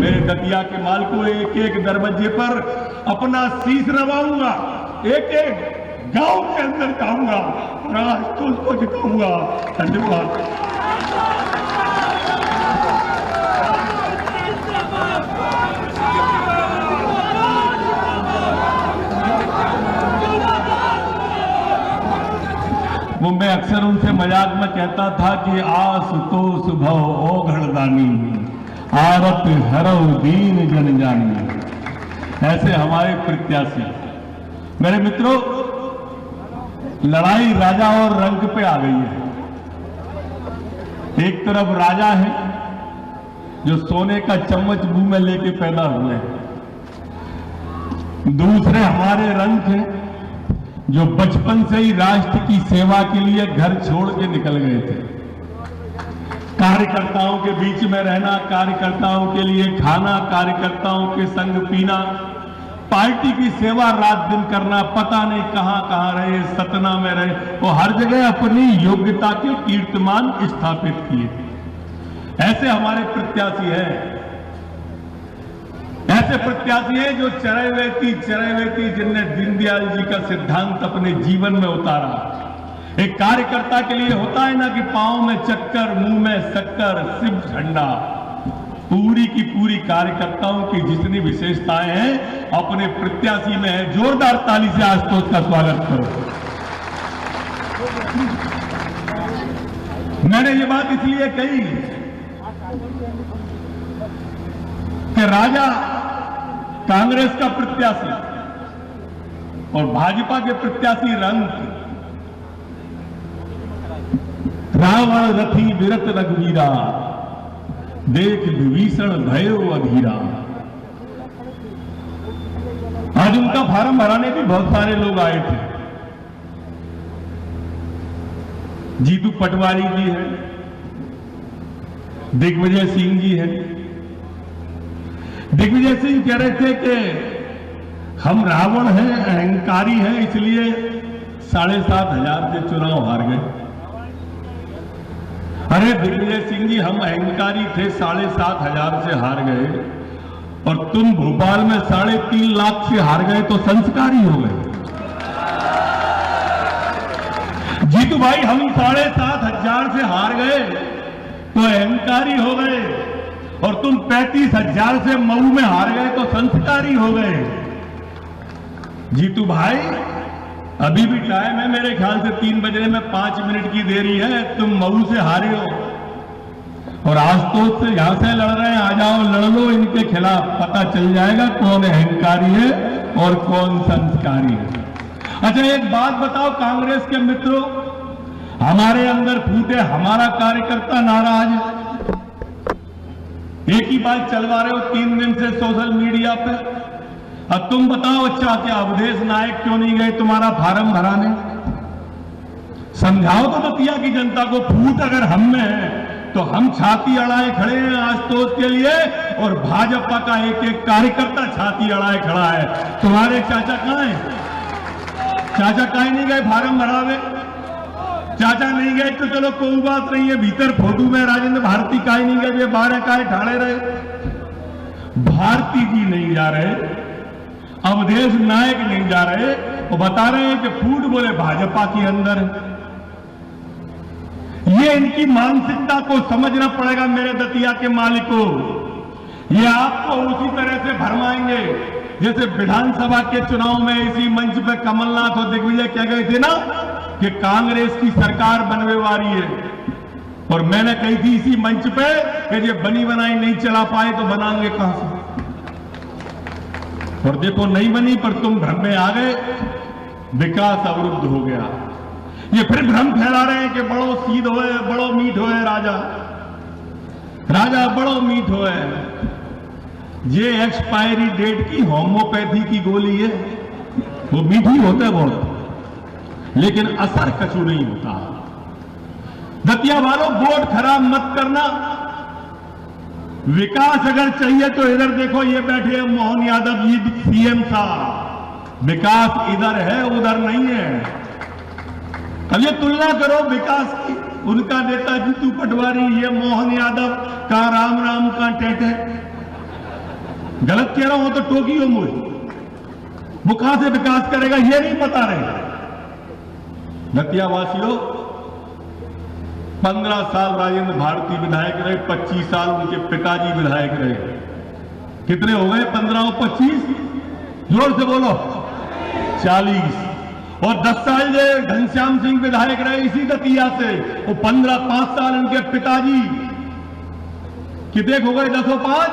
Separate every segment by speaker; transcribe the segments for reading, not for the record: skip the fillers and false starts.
Speaker 1: मेरे दतिया के माल को एक एक दरवाजे पर अपना शीश नवाऊंगा, एक एक गांव के अंदर जाऊंगा और आज तो उसको जिताऊंगा। धन्यवाद। वो मैं अक्सर उनसे मजाक में कहता था कि आसुतोष भव ओघड़दानी, आरत हरौ दीन जन जानी। ऐसे हमारे प्रत्याशी। मेरे मित्रों, लड़ाई राजा और रंक पे आ गई है। एक तरफ राजा है जो सोने का चम्मच मुंह में लेके पैदा हुए हैं, दूसरे हमारे रंक हैं जो बचपन से ही राष्ट्र की सेवा के लिए घर छोड़ के निकल गए थे। कार्यकर्ताओं के बीच में रहना, कार्यकर्ताओं के लिए खाना, कार्यकर्ताओं के संग पीना, पार्टी की सेवा रात दिन करना, पता नहीं कहां कहां रहे, सतना में रहे, वो हर जगह अपनी योग्यता के कीर्तिमान स्थापित किए। ऐसे हमारे प्रत्याशी हैं। ऐसे प्रत्याशी हैं जो चरैवेती जिनने दीनदयाल जी का सिद्धांत अपने जीवन में उतारा। एक कार्यकर्ता के लिए होता है ना कि पांव में चक्कर, मुंह में शक्कर, सिर्फ झंडा। पूरी की पूरी कार्यकर्ताओं की जितनी विशेषताएं हैं अपने प्रत्याशी में है। जोरदार ताली से आशुतोष का स्वागत करो। मैंने ये बात इसलिए कही कि राजा कांग्रेस का प्रत्याशी और भाजपा के प्रत्याशी रंग रावण रथी विरत रघुवीरा, देख विभीषण भयो अधीरा। आज उनका फार्म भराने भी बहुत सारे लोग आए थे। जीतू पटवारी जी है, दिग्विजय सिंह जी है। दिग्विजय सिंह कह रहे थे कि हम रावण हैं, अहंकारी हैं, इसलिए 7,500 से चुनाव हार गए। अरे दिग्विजय सिंह जी, हम अहंकारी थे, 7,500 से हार गए और तुम भोपाल में 3.5 लाख से हार गए तो संस्कारी हो गए। जीतू भाई, हम 7,500 से हार गए तो अहंकारी हो गए और तुम 35,000 से मऊ में हार गए तो संस्कारी हो गए। जीतू भाई, अभी भी टाइम है, मेरे ख्याल से 3 बजने में 5 मिनट की देरी है। तुम मऊ से हारे हो और आशुतोष से यहां से लड़ रहे हैं। आ जाओ, लड़ लो इनके खिलाफ, पता चल जाएगा कौन अहंकारी है और कौन संस्कारी है। अच्छा, एक बात बताओ कांग्रेस के मित्रों, हमारे अंदर फूटे हमारा कार्यकर्ता नाराज है। एक ही बात चलवा रहे हो 3 दिन से सोशल मीडिया पे। अब तुम बताओ, अच्छा क्या अवधेश नायक क्यों नहीं गए तुम्हारा फार्म भराने? समझाओ तो दतिया की जनता को। फूट अगर हम में है तो हम छाती अड़ाए खड़े हैं आशुतोष के लिए और भाजपा का एक एक कार्यकर्ता छाती अड़ाए खड़ा है। तुम्हारे चाचा कहां हैं? चाचा काहे नहीं गए फार्म भरावे? चाचा नहीं गए तो चलो कोई बात नहीं है, भीतर फोटो में राजेंद्र भारती काहे नहीं गए, 12 काहे ठाड़े रहे। भारती जी नहीं जा रहे, अवधेश नायक नहीं जा रहे, वो बता रहे हैं कि फूट बोले भाजपा के अंदर है। ये इनकी मानसिकता को समझना पड़ेगा मेरे दतिया के मालिकों। ये आपको उसी तरह से भरमाएंगे जैसे विधानसभा के चुनाव में इसी मंच पे कमलनाथ और दिग्विजय कह गए थे ना कि कांग्रेस की सरकार बनने वाली है, और मैंने कही थी इसी मंच पे कि ये बनी बनाई नहीं चला पाए तो बनाएंगे कहां से। और देखो नहीं बनी, पर तुम भ्रम में आ गए, विकास अवरुद्ध हो गया। ये फिर भ्रम फैला रहे हैं कि बड़ो सीध होए, बड़ो मीठ होए राजा, राजा बड़ो मीठ होए। ये एक्सपायरी डेट की होम्योपैथी की गोली है, वो मीठी होता है बहुत, लेकिन असर कछु नहीं होता। दतिया वालों, वोट खराब मत करना। विकास अगर चाहिए तो इधर देखो, ये बैठे हैं मोहन यादव जी सीएम साहब। विकास इधर है, उधर नहीं है। अब ये तुलना करो विकास की, उनका नेता जीतू पटवारी, ये मोहन यादव का राम राम का टेटे। गलत कह रहा हूं तो टोकियो मुझे, वो कहां से विकास करेगा ये नहीं पता रहे। दतिया वासियों 15 साल राजेंद्र भारती विधायक रहे, 25 साल उनके पिताजी विधायक रहे। कितने हो गए 15 और 25? जोर से बोलो 40। और 10 साल जो घनश्याम सिंह विधायक रहे इसी दतिया से, वो 15 5 साल उनके पिताजी, कितने हो गए 10 और 5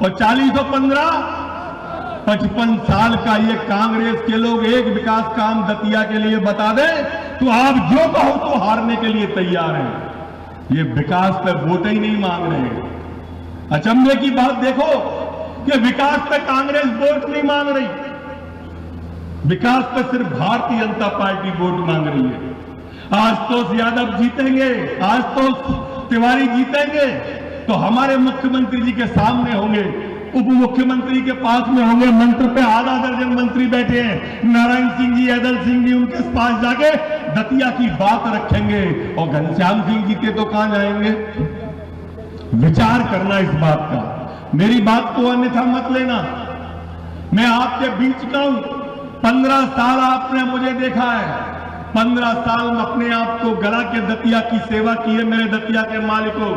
Speaker 1: और 40 और 15 55 साल का ये कांग्रेस के लोग एक विकास काम दतिया के लिए बता दें तो आप जो कहो तो हारने के लिए तैयार हैं। ये विकास पे वोट ही नहीं मांग रहे हैं। अचंभे की बात देखो कि विकास पे कांग्रेस वोट नहीं मांग रही, विकास पे सिर्फ भारतीय जनता पार्टी वोट मांग रही है। आशुतोष यादव जीतेंगे, आशुतोष तिवारी जीतेंगे तो हमारे मुख्यमंत्री जी के सामने होंगे, उप मुख्यमंत्री के पास में होंगे, मंत्र पे आधा दर्जन मंत्री बैठे हैं, नारायण सिंह जी, अदल सिंह जी, उनके पास जाके दतिया की बात रखेंगे। और घनश्याम सिंह जीते तो कहां जाएंगे? विचार करना इस बात का, मेरी बात को अन्यथा मत लेना। मैं आपके बीच का हूं, 15 साल आपने मुझे देखा है, 15 साल में अपने आप को गला के दतिया की सेवा की है। मेरे दतिया के मालिकों,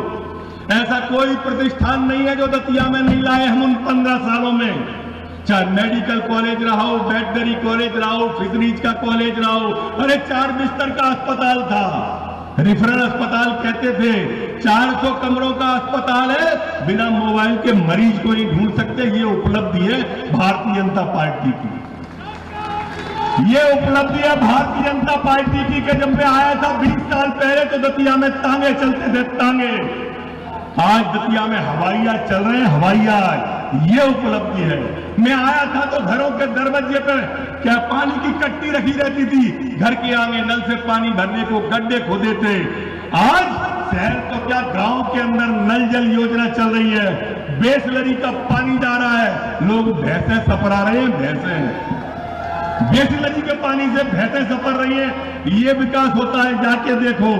Speaker 1: ऐसा कोई प्रतिष्ठान नहीं है जो दतिया में नहीं लाए हम उन 15 सालों में। चाहे मेडिकल कॉलेज रहा हो, वेटनरी कॉलेज रहा हो, फिशरीज का कॉलेज रहा हो, अरे 4 बिस्तर का अस्पताल था, रेफरल अस्पताल कहते थे। 400 कमरों का अस्पताल है, बिना मोबाइल के मरीज को नहीं ढूंढ सकते। ये उपलब्धि है भारतीय जनता पार्टी की, ये उपलब्धि है भारतीय जनता पार्टी की कि जब मैं आया था 20 साल पहले तो दतिया में तांगे चलते थे, तांगे। आज दतिया में हवाई जहाज चल रहे हैं, हवाई जहाज, ये उपलब्धि है। मैं आया था तो घरों के दरवाजे पर क्या पानी की कट्टी रखी रहती थी, घर के आगे नल से पानी भरने को गड्ढे खोदे थे। आज शहर तो क्या गांव के अंदर नल जल योजना चल रही है, बेसलरी का पानी जा रहा है, लोग भैंसे सपरा रहे हैं, भैंसे बेसलरी के पानी से भैंसें सफर रही है। ये विकास होता है, जाके देखो।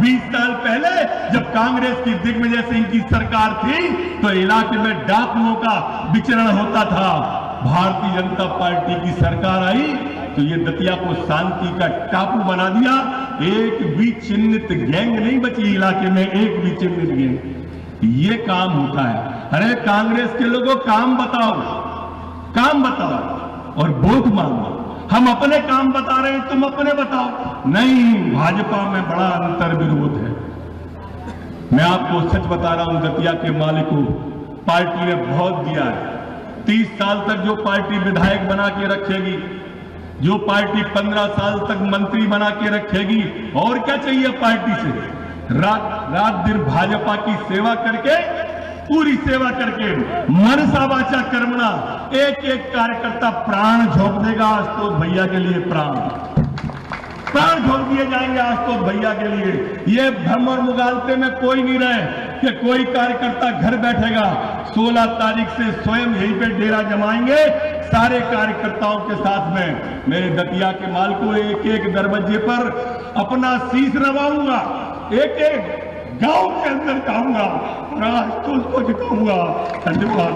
Speaker 1: 20 साल पहले जब कांग्रेस की दिग्विजय सिंह की सरकार थी तो इलाके में डाकुओं का विचरण होता था। भारतीय जनता पार्टी की सरकार आई तो ये दतिया को शांति का टापू बना दिया। एक भी चिन्हित गैंग नहीं बची इलाके में, एक भी चिन्हित गैंग। ये काम होता है। अरे कांग्रेस के लोगों काम बताओ, काम बताओ और वोट मांगो। हम अपने काम बता रहे हैं, तुम अपने बताओ। नहीं, भाजपा में बड़ा अंतर विरोध है। मैं आपको सच बता रहा हूं, दतिया के मालिकों, पार्टी ने बहुत दिया है। 30 साल तक जो पार्टी विधायक बना के रखेगी, जो पार्टी 15 साल तक मंत्री बना के रखेगी, और क्या चाहिए पार्टी से? रात दिन भाजपा की सेवा करके, पूरी सेवा करके, मनसा वाचा कर्मणा, एक एक कार्यकर्ता प्राण झोंक देगा आशुतोष भैया के लिए। प्राण झोंक दिए जाएंगे आशुतोष भैया के लिए। ये भ्रम और मुगालते में कोई नहीं रहे कि कोई कार्यकर्ता घर बैठेगा। 16 तारीख से स्वयं यहीं पे डेरा जमाएंगे सारे कार्यकर्ताओं के साथ में। मेरे दतिया के मालिकों, एक एक दरवाजे पर अपना शीश नवाऊंगा, एक एक गांव के अंदर जाऊंगा और आशुतोष को जिताऊंगा। धन्यवाद।